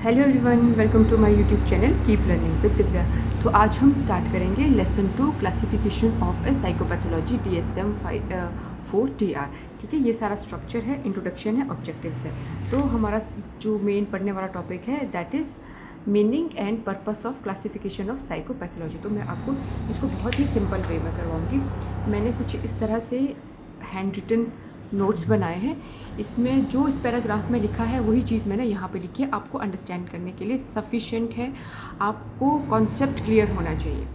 Hello everyone, welcome to my YouTube channel keep learning with Divya. तो आज हम start करेंगे lesson 2 classification of a psychopathology DSM 4 TR। ठीक है, ये सारा स्ट्रक्चर है, इंट्रोडक्शन है, ऑब्जेक्टिव्स है। तो हमारा जो मेन पढ़ने वाला टॉपिक है that is meaning and purpose of classification of psychopathology. तो मैं आपको इसको बहुत ही सिंपल वे में करवाऊँगी। मैंने कुछ इस तरह से हैंड रिटन नोट्स बनाए हैं। इसमें जो इस पैराग्राफ में लिखा है वही चीज़ मैंने यहाँ पे लिखी है, आपको अंडरस्टैंड करने के लिए सफिशिएंट है। आपको कॉन्सेप्ट क्लियर होना चाहिए,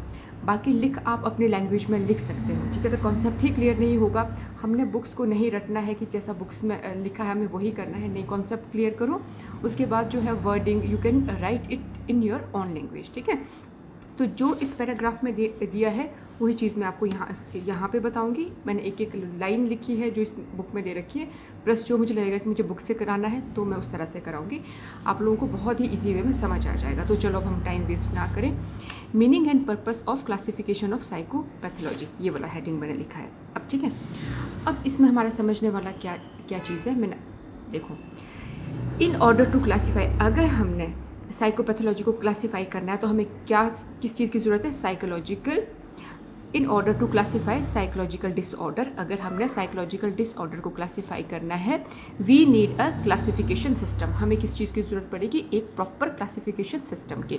बाकी लिख आप अपनी लैंग्वेज में लिख सकते हो। ठीक है, अगर कॉन्सेप्ट ही क्लियर नहीं होगा, हमने बुक्स को नहीं रटना है कि जैसा बुक्स में लिखा है हमें वही करना है। नहीं, कॉन्सेप्ट क्लियर करो, उसके बाद जो है wording you can write it in your own language. ठीक है, तो जो इस पैराग्राफ में दिया है वही चीज़ मैं आपको यहाँ पे बताऊँगी। मैंने एक एक लाइन लिखी है जो इस बुक में दे रखी है, प्लस जो मुझे लगेगा कि मुझे बुक से कराना है तो मैं उस तरह से कराऊँगी। आप लोगों को बहुत ही ईजी वे में समझ आ जाएगा। तो चलो अब हम टाइम वेस्ट ना करें। Meaning and purpose of classification of psychopathology, ये वाला हेडिंग मैंने लिखा है। अब ठीक है, अब इसमें हमारा समझने वाला क्या चीज़ है। मैंने देखो, इन ऑर्डर टू क्लासीफाई, अगर हमने साइकोपैथोलॉजी को क्लासीफाई करना है तो हमें किस चीज़ की ज़रूरत है? Psychological. In order to classify psychological disorder, अगर हमने साइकोलॉजिकल डिसऑर्डर को क्लासीफाई करना है, we need a classification system. हमें किस चीज़ की ज़रूरत पड़ेगी? एक प्रॉपर क्लासिफिकेशन सिस्टम की।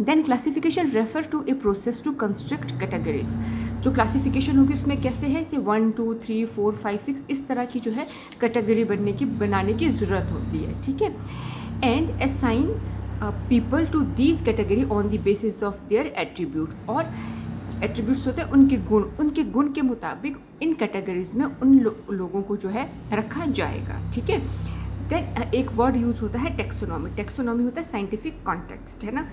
Then classification refer to a process to construct categories. जो क्लासिफिकेशन होगी उसमें कैसे है, इसे 1 2 3 4 5 6 इस तरह की जो है कैटेगरी बनाने की ज़रूरत होती है। ठीक है, and assign people to these category on the basis of their attribute. और एट्रीब्यूट्स होते हैं उनके गुण के मुताबिक इन कैटेगरीज में उन लोगों को जो है रखा जाएगा। ठीक है, देन एक वर्ड यूज़ होता है टेक्सोनॉमी। टेक्सोनॉमी होता है साइंटिफिक कॉन्टेक्स्ट, है ना,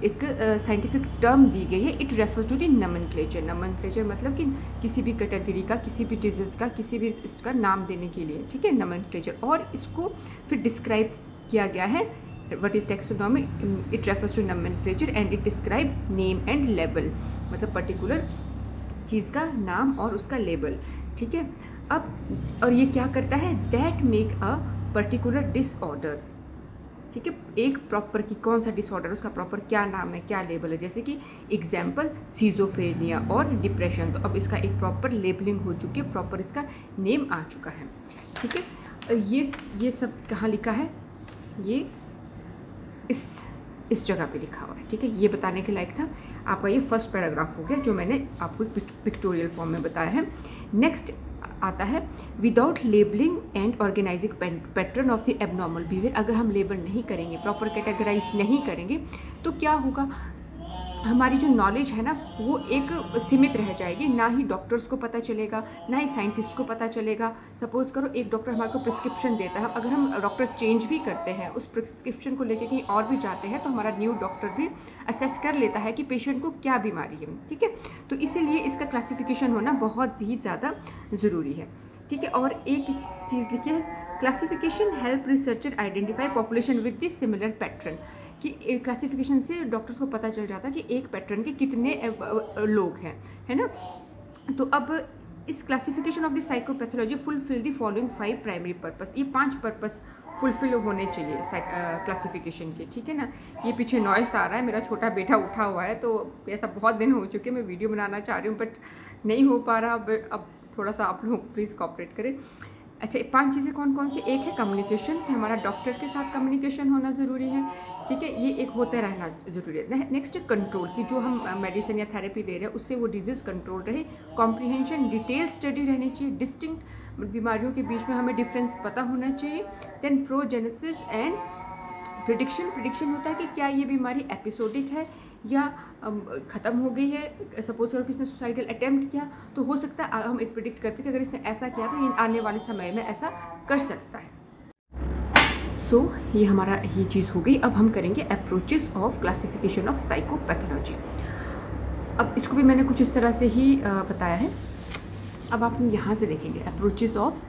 एक साइंटिफिक टर्म दी गई है। It refer to the nomenclature. Nomenclature मतलब कि किसी भी कैटेगरी का, किसी भी डिजीज़ का, किसी भी इसका नाम देने के लिए। ठीक है, नोमेनक्लेचर। और इसको फिर डिस्क्राइब किया गया है। What is taxonomy? It refers to nomenclature and it describe name and label, मतलब पर्टिकुलर चीज़ का नाम और उसका लेबल। ठीक है, अब और ये क्या करता है? That make a particular disorder. ठीक है, एक प्रॉपर की कौन सा डिसऑर्डर, उसका प्रॉपर क्या नाम है, क्या लेबल है। जैसे कि एग्जाम्पल सीजोफ्रेनिया और डिप्रेशन, तो अब इसका एक प्रॉपर लेबलिंग हो चुकी है, प्रॉपर इसका नेम आ चुका है। ठीक है, ये सब कहाँ लिखा है? ये इस जगह पे लिखा हुआ है। ठीक है, ये बताने के लायक था। आपका ये फर्स्ट पैराग्राफ हो गया जो मैंने आपको पिक्टोरियल फॉर्म में बताया है। नेक्स्ट आता है without labelling and organising pattern of the abnormal behaviour. अगर हम लेबल नहीं करेंगे, प्रॉपर कैटेगराइज नहीं करेंगे, तो क्या होगा? हमारी जो नॉलेज है ना वो एक सीमित रह जाएगी। ना ही डॉक्टर्स को पता चलेगा, ना ही साइंटिस्ट को पता चलेगा। सपोज़ करो एक डॉक्टर हमारे को प्रिस्क्रिप्शन देता है, अगर हम डॉक्टर चेंज भी करते हैं, उस प्रिस्क्रिप्शन को लेके कहीं और भी जाते हैं, तो हमारा न्यू डॉक्टर भी असेस कर लेता है कि पेशेंट को क्या बीमारी है। ठीक है, तो इसीलिए इसका क्लासिफिकेशन होना बहुत ही ज़्यादा ज़रूरी है। ठीक है, और एक चीज़ लिखी है, classification help researcher identify population with the similar pattern. कि क्लासिफिकेशन से डॉक्टर्स को पता चल जाता है कि एक पैटर्न के कितने लोग हैं, है ना। तो अब इस classification of the psychopathology fulfil the following 5 primary purpose. ये 5 पर्पस फुलफिल होने चाहिए क्लासिफिकेशन के। ठीक है ना, ये पीछे नॉइस आ रहा है, मेरा छोटा बेटा उठा हुआ है, तो ऐसा बहुत दिन हो चुके, मैं वीडियो बनाना चाह रही हूँ बट नहीं हो पा रहा। अब थोड़ा सा आप लोग प्लीज़ कोऑपरेट करें। अच्छा, 5 चीज़ें कौन कौन सी? एक है कम्युनिकेशन, हमारा डॉक्टर के साथ कम्युनिकेशन होना ज़रूरी है। ठीक है, ये एक होते रहना ज़रूरी है। नेक्स्ट कंट्रोल, की जो हम मेडिसिन या थेरेपी दे रहे हैं उससे वो डिजीज़ कंट्रोल रहे। कॉम्प्रिहेंशन, डिटेल स्टडी रहनी चाहिए। डिस्टिंक्ट बीमारियों के बीच में हमें डिफरेंस पता होना चाहिए। Then prognosis and prediction. Prediction होता है कि क्या ये बीमारी एपिसोडिक है या ख़त्म हो गई है। सपोज करो किसने सुसाइडल अटेम्प्ट किया, तो हो सकता है हम एक प्रिडिक्ट करते हैं कि अगर इसने ऐसा किया तो ये आने वाले समय में ऐसा कर सकता है। सो ये हमारा ये चीज़ हो गई। अब हम करेंगे approaches of classification of psychopathology. अब इसको भी मैंने कुछ इस तरह से ही बताया है। अब आप यहाँ से देखेंगे approaches of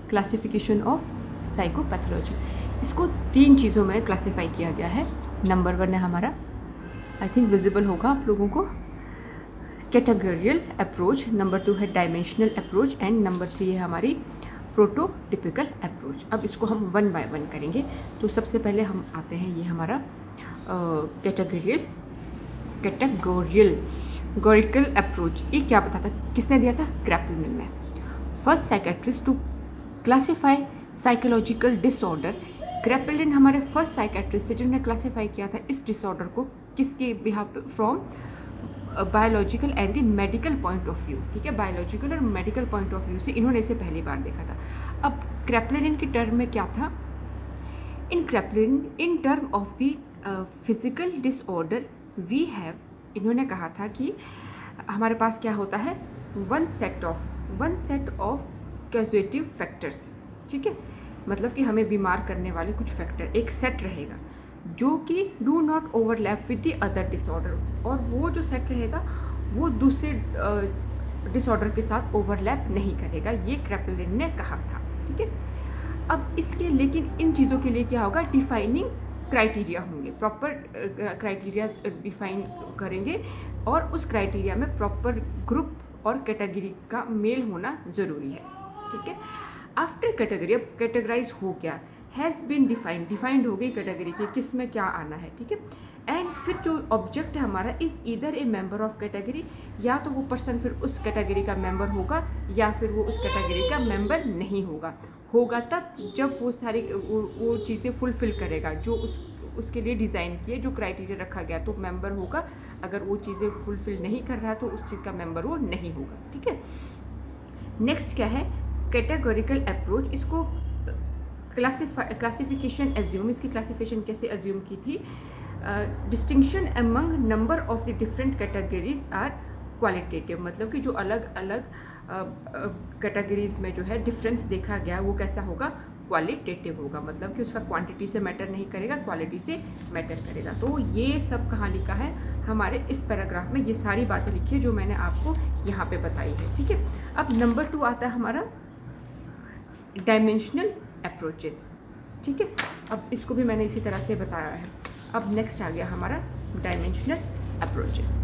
classification of psychopathology. इसको 3 चीज़ों में क्लासीफाई किया गया है। नंबर 1 है हमारा, आई थिंक विजिबल होगा आप लोगों को, कैटेगोरियल अप्रोच। नंबर 2 है डायमेंशनल अप्रोच एंड नंबर 3 है हमारी प्रोटोटिपिकल अप्रोच। अब इसको हम वन बाय वन करेंगे। तो सबसे पहले हम आते हैं, ये हमारा कैटेगोरिकल अप्रोच। ये क्या बताता, किसने दिया था? क्रैपलिन ने। First psychiatrist to classify psychological disorder. Kraepelin हमारे फर्स्ट साइकेट्रिस्ट थे जिन्होंने क्लासीफाई किया था इस डिसऑर्डर को, किसके बिहाफ पे? From biological and the medical point of view. ठीक है, बायोलॉजिकल और मेडिकल पॉइंट ऑफ व्यू से इन्होंने इसे पहली बार देखा था। अब क्रैपलिन की टर्म में क्या था? In Kraepelin in term of the physical disorder we have, इन्होंने कहा था कि हमारे पास क्या होता है? One set of causative factors. ठीक है, मतलब कि हमें बीमार करने वाले कुछ फैक्टर, एक सेट रहेगा जो कि do not overlap with the other disorder, और वो जो सेट रहेगा वो दूसरे डिसऑर्डर के साथ ओवरलैप नहीं करेगा, ये क्रैपलिन ने कहा था। ठीक है, अब इसके, लेकिन इन चीज़ों के लिए क्या होगा? डिफाइनिंग क्राइटेरिया होंगे, प्रॉपर क्राइटेरिया डिफाइन करेंगे, और उस क्राइटेरिया में प्रॉपर ग्रुप और कैटेगरी का मेल होना ज़रूरी है। ठीक है, आफ्टर कैटेगरी, अब कैटेगराइज हो गया, हैज़ बीन डिफाइंड हो गई कैटेगरी की, किस में क्या आना है। ठीक है, एंड फिर जो ऑब्जेक्ट है हमारा, is either A member of category, या तो वो पर्सन फिर उस कैटेगरी का मेंबर होगा या फिर वो उस कैटेगरी का मेंबर नहीं होगा तब जब वो सारी वो चीज़ें फुलफ़िल करेगा जो उसके लिए डिज़ाइन किए, जो क्राइटेरिया रखा गया, तो मेंबर होगा। अगर वो चीज़ें फुलफ़िल नहीं कर रहा तो उस चीज़ का मेंबर वो नहीं होगा। ठीक है, नेक्स्ट क्या है? Categorical approach. इसको क्लासिफिकेशन एज्यूम, इसकी क्लासिफिकेशन कैसे एज्यूम की थी? Distinction among number of the different categories are qualitative, मतलब कि जो अलग अलग कैटेगरीज में जो है डिफरेंस देखा गया वो कैसा होगा? क्वालिटेटिव होगा, मतलब कि उसका क्वांटिटी से मैटर नहीं करेगा, क्वालिटी से मैटर करेगा। तो ये सब कहाँ लिखा है? हमारे इस पैराग्राफ में ये सारी बातें लिखी है जो मैंने आपको यहाँ पे बताई है। ठीक है, अब नंबर 2 आता है हमारा डायमेंशनल अप्रोचेस। ठीक है, अब इसको भी मैंने इसी तरह से बताया है। अब नेक्स्ट आ गया हमारा डायमेंशनल अप्रोचेस।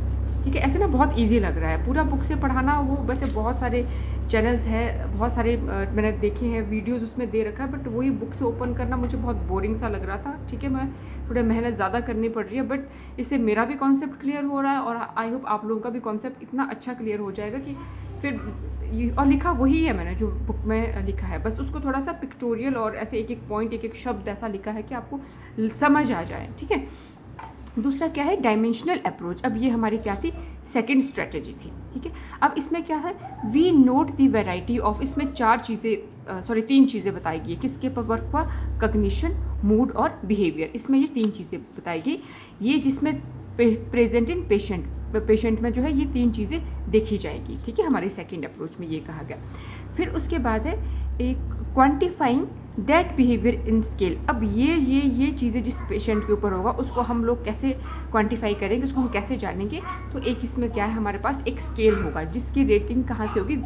ठीक है, ऐसे ना बहुत इजी लग रहा है पूरा बुक से पढ़ाना, वो वैसे बहुत सारे चैनल्स हैं, बहुत सारे मैंने देखे हैं वीडियोस उसमें दे रखा है, बट वही बुक से ओपन करना मुझे बहुत बोरिंग सा लग रहा था। ठीक है, मैं थोड़ा मेहनत ज़्यादा करनी पड़ रही है, बट इससे मेरा भी कॉन्सेप्ट क्लियर हो रहा है और आई होप आप लोगों का भी कॉन्सेप्ट इतना अच्छा क्लियर हो जाएगा कि फिर, और लिखा वही है मैंने जो बुक में लिखा है, बस उसको थोड़ा सा पिक्टोरियल और ऐसे एक एक पॉइंट, एक एक शब्द ऐसा लिखा है कि आपको समझ आ जाए। ठीक है, दूसरा क्या है? Dimensional approach. अब ये हमारी क्या थी? सेकंड स्ट्रेटजी थी। ठीक है, अब इसमें क्या है? We note the variety of, इसमें 3 चीज़ें बताई गई है। किसके पर वर्क हुआ? कग्निशन, मूड और बिहेवियर। इसमें ये 3 चीज़ें बताई गई, ये जिसमें प्रेजेंट इन पेशेंट में जो है ये 3 चीज़ें देखी जाएगी। ठीक है, हमारी सेकंड अप्रोच में ये कहा गया। फिर उसके बाद है एक quantifying that behaviour in scale. अब ये चीज़ें जिस पेशेंट के ऊपर होगा उसको हम लोग कैसे क्वांटिफाई करेंगे, उसको हम कैसे जानेंगे? तो एक इसमें क्या है, हमारे पास एक स्केल होगा जिसकी रेटिंग कहाँ से होगी?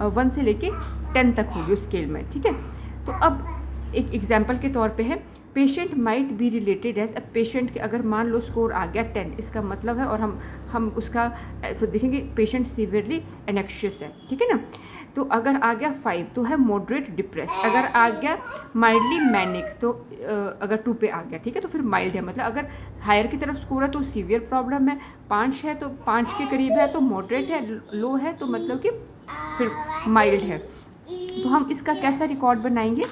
1 से लेके 10 तक होगी उस स्केल में। ठीक है, तो अब एक एग्जाम्पल के तौर पे है, patient might be related age, अब पेशेंट के अगर मान लो स्कोर आ गया 10, इसका मतलब है, और हम उसका देखेंगे पेशेंट सीवियरली एनेक्शियस है। ठीक है ना, तो अगर आ गया 5 तो है मॉडरेट डिप्रेस्ड, अगर आ गया माइल्डली मैनिक तो अगर 2 पे आ गया, ठीक है, तो फिर माइल्ड है, मतलब अगर हायर की तरफ स्कोर है तो सीवियर प्रॉब्लम है, 5 है तो 5 के करीब है तो मॉडरेट है, लो है तो मतलब कि फिर माइल्ड है। तो हम इसका कैसा रिकॉर्ड बनाएंगे?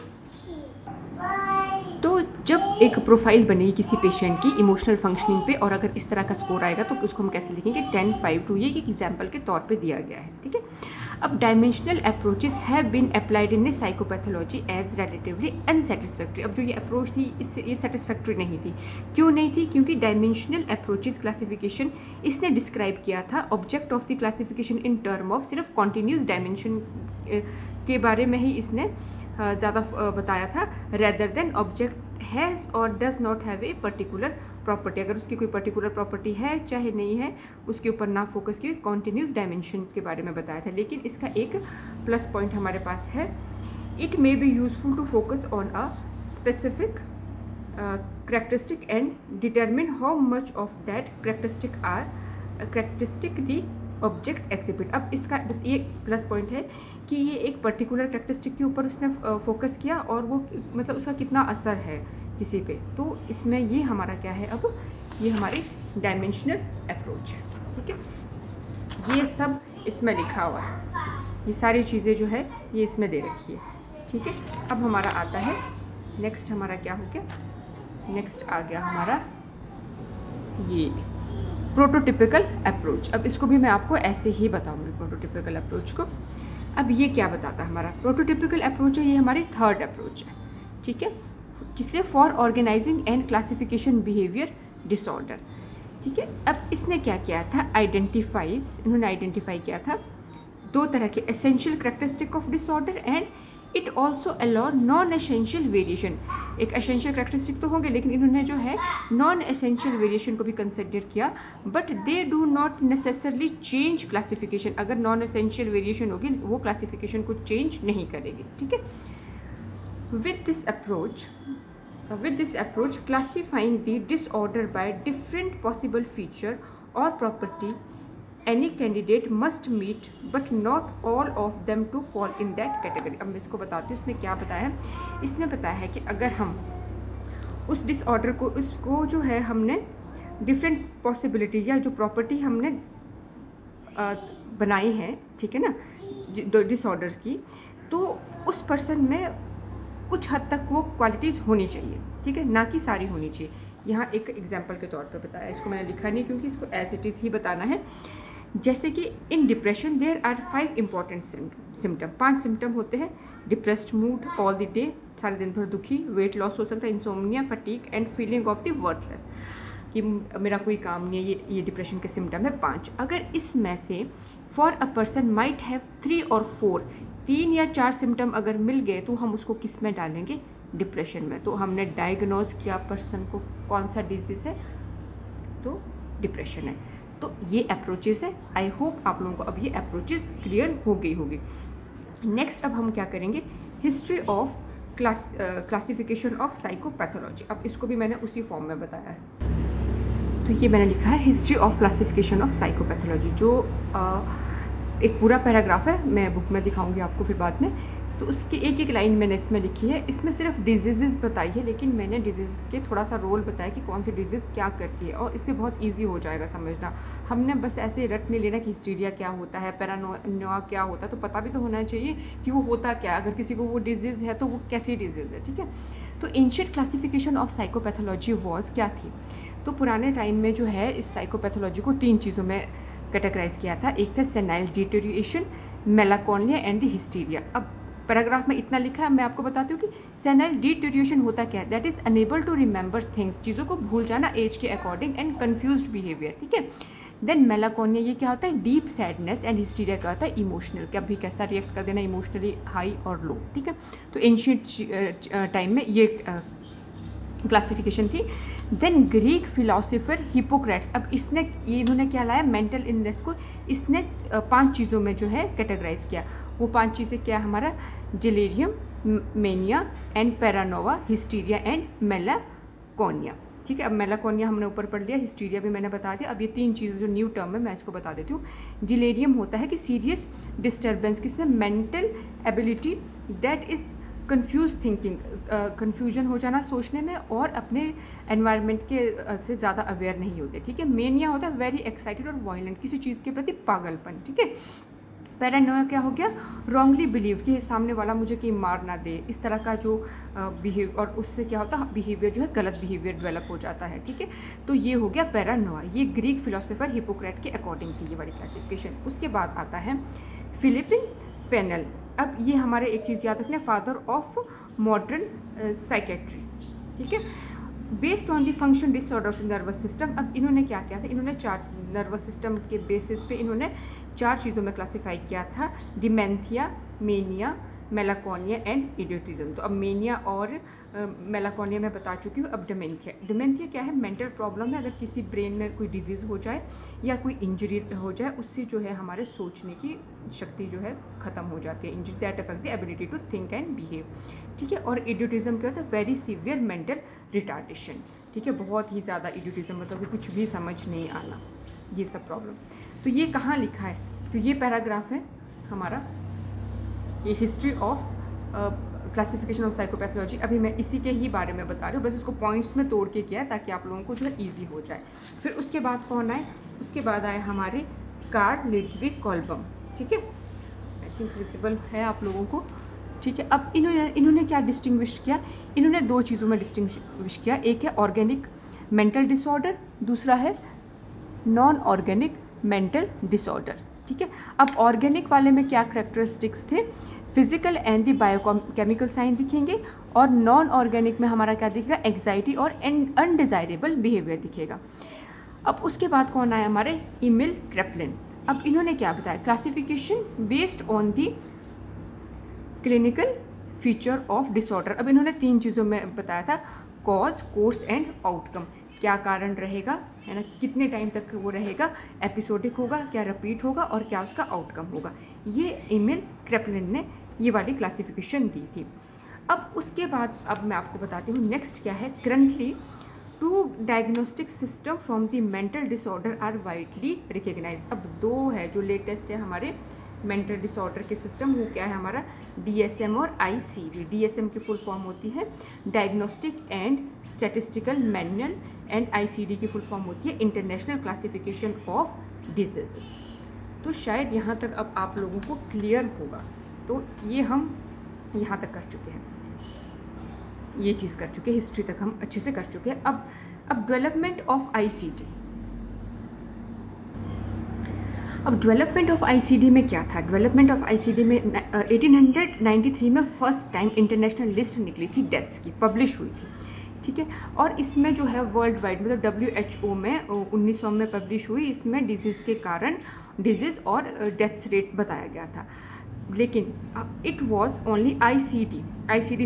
तो जब एक प्रोफाइल बनेगी किसी पेशेंट की इमोशनल फंक्शनिंग पे और अगर इस तरह का स्कोर आएगा तो उसको हम कैसे लिखेंगे? 10, 5, 2, ये एक एग्जाम्पल के तौर पे दिया गया है। ठीक है, अब dimensional approaches have been applied in the psychopathology as relatively unsatisfactory. अब जो ये अप्रोच थी इससे ये सेटिस्फैक्ट्री नहीं थी। क्यों नहीं थी? क्योंकि डायमेंशनल अप्रोचेस क्लासिफिकेशन इसने डिस्क्राइब किया था object of the classification in term of सिर्फ कॉन्टीन्यूस डायमेंशन के बारे में ही इसने ज़्यादा बताया था, रेदर देन ऑब्जेक्ट हैज़ और does not have a particular property. अगर उसकी कोई पर्टिकुलर प्रॉपर्टी है चाहे नहीं है उसके ऊपर ना फोकस किए, कॉन्टीन्यूस डायमेंशंस के बारे में बताया था। लेकिन इसका एक प्लस पॉइंट हमारे पास है, it may be useful to focus on a specific characteristic and determine how much of that characteristic the object exhibit. अब इसका बस ये प्लस पॉइंट है कि ये एक पर्टिकुलर कैरेक्टरिस्टिक के ऊपर उसने फोकस किया और वो मतलब उसका कितना असर है किसी पे। तो इसमें ये हमारा क्या है, अब ये हमारी डायमेंशनल अप्रोच है। ठीक है, ये सब इसमें लिखा हुआ है, ये सारी चीज़ें जो है ये इसमें दे रखी है। ठीक है, अब हमारा आता है नेक्स्ट, हमारा क्या हो गया, नेक्स्ट आ गया हमारा ये प्रोटोटिपिकल अप्रोच। अब इसको भी मैं आपको ऐसे ही बताऊंगी प्रोटोटिपिकल अप्रोच को। अब ये क्या बताता है, हमारा प्रोटोटिपिकल अप्रोच है, ये हमारी थर्ड अप्रोच है। ठीक है, किस लिए, for organising and classification behaviour disorder. ठीक है, अब इसने क्या किया था, इन्होंने आइडेंटिफाई किया था दो तरह के, essential characteristic of disorder and it also allow non essential variation. एक एसेंशियल करेक्टरिस्टिक तो होंगे, लेकिन इन्होंने जो है नॉन एसेंशियल वेरिएशन को भी कंसिडर किया, but they do not necessarily change classification. अगर नॉन एसेंशियल वेरिएशन होगी वो क्लासिफिकेशन को चेंज नहीं करेगी। ठीक है, with this approach classifying the disorder by different possible feature और property any candidate must meet but not all of them to fall in that category। अब मैं इसको बताती हूँ इसमें क्या बताया है। इसमें बताया है कि अगर हम उस डिसऑर्डर को, उसको जो है हमने डिफरेंट पॉसिबिलिटी या जो प्रॉपर्टी हमने बनाई है, ठीक है ना, डिसऑर्डर्स की, तो उस पर्सन में कुछ हद तक वो क्वालिटीज़ होनी चाहिए। ठीक है, ना कि सारी होनी चाहिए। यहाँ एक एग्जाम्पल के तौर पर बताया, इसको मैंने लिखा नहीं क्योंकि इसको एज इट इज़ ही बताना है। जैसे कि in depression there are 5 important symptom, 5 symptom होते हैं। Depressed mood all the day, सारे दिन भर दुखी, वेट लॉस हो सकता है, insomnia, fatigue and feeling of the worthless, कि मेरा कोई काम नहीं है, ये डिप्रेशन के सिम्टम है 5। अगर इसमें से for a person might have 3 और 4, 3 या 4 सिम्टम अगर मिल गए तो हम उसको किस में डालेंगे, डिप्रेशन में। तो हमने डायग्नोज किया पर्सन को कौन सा डिजीज़ है, तो डिप्रेशन है। तो ये अप्रोचेस है। आई होप आप लोगों को अब ये अप्रोचेस क्लियर हो गई होगी। नेक्स्ट अब हम क्या करेंगे, history of classification of psychopathology. अब इसको भी मैंने उसी फॉर्म में बताया है। तो ये मैंने लिखा है history of classification of psychopathology, जो एक पूरा पैराग्राफ है, मैं बुक में दिखाऊंगी आपको फिर बाद में। तो उसकी एक एक लाइन मैंने इसमें लिखी है। इसमें सिर्फ डिजीज़ बताई है, लेकिन मैंने डिजीज़ के थोड़ा सा रोल बताया कि कौन सी डिजीज़ क्या करती है, और इससे बहुत इजी हो जाएगा समझना। हमने बस ऐसे रट नहीं लेना कि हिस्टीरिया क्या होता है, पैरानोया क्या होता है, तो पता भी तो होना चाहिए कि वो होता क्या, अगर किसी को वो डिजीज़ है तो वो कैसी डिजीज़ है। ठीक है, तो ancient classification of psychopathology was क्या थी, तो पुराने टाइम में जो है इस साइकोपैथोलॉजी को 3 चीज़ों में कैटेगराइज किया था। एक था सेनाइल डिटेरियोरेशन, मेलाकोनिया एंड द हिस्टीरिया। अब पैराग्राफ में इतना लिखा है, मैं आपको बताती हूँ कि सेनाइल डिटेरियोरेशन होता क्या है, that is unable to remember things, चीज़ों को भूल जाना एज के अकॉर्डिंग, एंड कन्फ्यूज्ड बिहेवियर। ठीक है, देन मेलाकोनिया ये क्या होता है, डीप सैडनेस, एंड हिस्टीरिया क्या होता है, इमोशनल, क्या भी कैसा रिएक्ट कर देना इमोशनली, हाई और लो। ठीक है, तो एंशिएंट टाइम में ये क्लासिफिकेशन थी। देन ग्रीक फिलोसोफर हिपोक्रेट्स, अब इन्होंने क्या लाया, मेंटल इलनेस को इसने 5 चीज़ों में जो है कैटेगराइज किया। वो 5 चीज़ें क्या, हमारा delirium, mania and paranoia, hysteria and मेलाकोनिया। ठीक है, अब मेलाकोनिया हमने ऊपर पढ़ लिया, हिस्टीरिया भी मैंने बता दिया। अब ये 3 चीज़ें जो न्यू टर्म है मैं इसको बता देती हूँ। डिलीरियम होता है कि सीरियस डिस्टर्बेंस, किसमें, mental ability that is confuse thinking, confusion हो जाना सोचने में, और अपने एनवायरनमेंट के से ज़्यादा अवेयर नहीं होते। ठीक है, मेनिया होता है वेरी एक्साइटेड और वायलेंट, किसी चीज़ के प्रति पागलपन। ठीक है, पैरानोया क्या हो गया, रॉन्गली बिलीव कि सामने वाला मुझे कहीं मार ना दे, इस तरह का जो बिहेव, और उससे क्या होता है, बिहेवियर जो है गलत बिहेवियर डेवलप हो जाता है। ठीक है, तो ये हो गया पैरानोया, ये ग्रीक फिलोसोफर हिपोक्रेट के अकॉर्डिंग थी ये वाली क्लासिफिकेशन। उसके बाद आता है फिलिपिन पेनल। अब ये हमारे एक चीज़ याद रखना, फादर ऑफ मॉडर्न साइकेट्री। ठीक है, based on the function disorder of nervous system. अब इन्होंने क्या किया था, इन्होंने 4 नर्वस सिस्टम के बेसिस पे इन्होंने 4 चीज़ों में क्लासीफाई किया था, डिमेंथिया, मेनिया, मेलाकोनिया एंड इडियोटिज्म। तो अब मेनिया और मेलाकोनिया मैं बता चुकी हूँ। अब डिमेंथिया क्या है, मेंटल प्रॉब्लम है, अगर किसी ब्रेन में कोई डिजीज़ हो जाए या कोई इंजरी हो जाए, उससे जो है हमारे सोचने की शक्ति जो है ख़त्म हो जाती है, injury that affect the ability to think and behave. ठीक है, और इडियोटिज्म क्या होता है, वेरी सीवियर मेंटल रिटार्डेशन। ठीक है, बहुत ही ज़्यादा इडियोटिज्म मतलब कि कुछ भी समझ नहीं आना, ये सब प्रॉब्लम। तो ये कहाँ लिखा है, तो ये पैराग्राफ है हमारा, ये history of classification of psychopathology. अभी मैं इसी के ही बारे में बता रही हूँ, बस इसको पॉइंट्स में तोड़ के किया है ताकि आप लोगों को जो है ईजी हो जाए। फिर उसके बाद कौन आए, उसके बाद आए हमारे कार्ल लिडविग कोलबम, ठीक है, आई थिंक विजिबल है आप लोगों को, ठीक है। अब इन्होंने क्या डिस्टिंग्विश किया, इन्होंने दो चीज़ों में डिस्टिंग्विश किया, एक है ऑर्गेनिक मेंटल डिसऑर्डर, दूसरा है नॉन ऑर्गेनिक मेंटल डिसऑर्डर, ठीक है। अब ऑर्गेनिक वाले में क्या करेक्टरिस्टिक्स थे, physical and the biochemical sign दिखेंगे, और नॉन ऑर्गेनिक में हमारा क्या दिखेगा, एंग्जाइटी और अनडिजायरेबल बिहेवियर दिखेगा। अब उसके बाद कौन आया, हमारे एमिल क्रेपलिन। अब इन्होंने क्या बताया, classification based on the clinical feature of disorder. अब इन्होंने तीन चीज़ों में बताया था, कॉज, कोर्स एंड आउटकम, क्या कारण रहेगा, है ना, कितने टाइम तक वो रहेगा, एपिसोडिक होगा, क्या रिपीट होगा, और क्या उसका आउटकम होगा। ये एमिल क्रेपलिन ने ये वाली क्लासिफिकेशन दी थी। अब उसके बाद अब मैं आपको बताती हूँ नेक्स्ट क्या है। Currently two diagnostic system from the mental disorder are widely recognise. अब दो है जो लेटेस्ट है हमारे मेंटल डिसऑर्डर के सिस्टम, वो क्या है हमारा, DSM और ICD। DSM की फुल फॉर्म होती है diagnostic and statistical manual, and ICD की फुल फॉर्म होती है इंटरनेशनल क्लासिफिकेशन ऑफ डिजीजेस। तो शायद यहाँ तक अब आप लोगों को क्लियर होगा। तो ये हम यहाँ तक कर चुके हैं, ये चीज़ कर चुके हैं, हिस्ट्री तक हम अच्छे से कर चुके हैं। अब डेवलपमेंट ऑफ ICD, अब डेवलपमेंट ऑफ ICD में क्या था, डेवलपमेंट ऑफ ICD में 1893 में फर्स्ट टाइम इंटरनेशनल लिस्ट निकली थी डेथ्स की, पब्लिश हुई थी, ठीक है। और इसमें जो है वर्ल्ड वाइड मतलब WHO में 1900 में पब्लिश हुई। इसमें डिजीज़ के कारण, डिजीज़ और डेथ्स रेट बताया गया था। लेकिन इट वाज ओनली ICD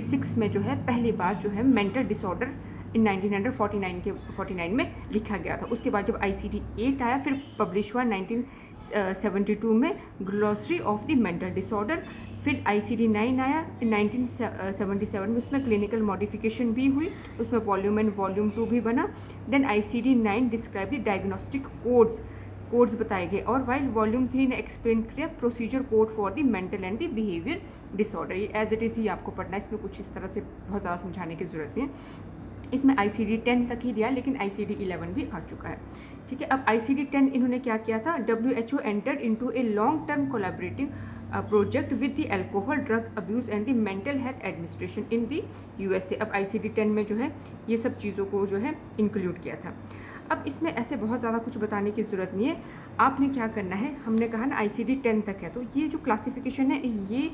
6 में जो है पहली बार जो है मेंटल डिसऑर्डर इन 1949 में लिखा गया था। उसके बाद जब ICD 8 आया, फिर पब्लिश हुआ 1972 में glossary of the mental disorder. फिर ICD 9 आया 1977 में, उसमें क्लिनिकल मॉडिफिकेशन भी हुई, उसमें वॉल्यूम 1 वॉल्यूम 2 भी बना। Then ICD 9 describe the diagnostic codes बताए गए, और वाइल वॉल्यूम 3 ने एक्सप्लेन किया procedure code for the mental and the behaviour disorder. ये एज इट इज़ ही आपको पढ़ना है, इसमें कुछ इस तरह से बहुत ज़्यादा समझाने की ज़रूरत नहीं है। इसमें ICD 10 तक ही दिया, लेकिन ICD 11 भी आ चुका है, ठीक है। अब ICD 10 इन्होंने क्या किया था, WHO entered into a long term collaborative project with the alcohol drug abuse and the mental health administration in the USA। अब ICD 10 में जो है ये सब चीज़ों को जो है इंक्लूड किया था। अब इसमें ऐसे बहुत ज़्यादा कुछ बताने की ज़रूरत नहीं है, आपने क्या करना है, हमने कहा ना ICD 10 तक है, तो ये जो क्लासिफिकेशन है, ये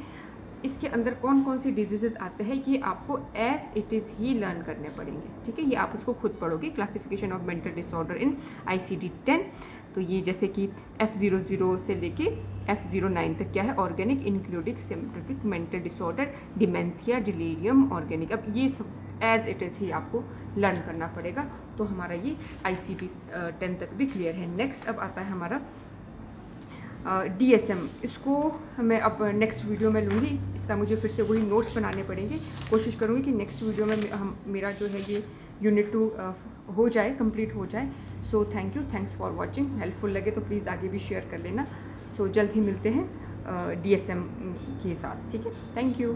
इसके अंदर कौन कौन सी डिजीजेस आते हैं ये आपको एज इट इज़ ही लर्न करने पड़ेंगे, ठीक है। ये आप इसको खुद पढ़ोगे, classification of mental disorder in ICD 10। तो ये जैसे कि F00 से लेके F09 तक क्या है, organic including symptomatic mental disorder, dementia, delirium, organic. अब ये सब एज इट इज़ ही आपको लर्न करना पड़ेगा। तो हमारा ये ICD 10 तक भी क्लियर है। नेक्स्ट अब आता है हमारा DSM। इसको मैं अब नेक्स्ट वीडियो में लूँगी, इसका मुझे फिर से वही नोट्स बनाने पड़ेंगे। कोशिश करूँगी कि नेक्स्ट वीडियो में मेरा जो है ये यूनिट 2 हो जाए, कंप्लीट हो जाए। So thank you, thanks for watching. Helpful लगे तो प्लीज़ आगे भी शेयर कर लेना। सो जल्द ही मिलते हैं DSM के साथ, ठीक है। Thank you.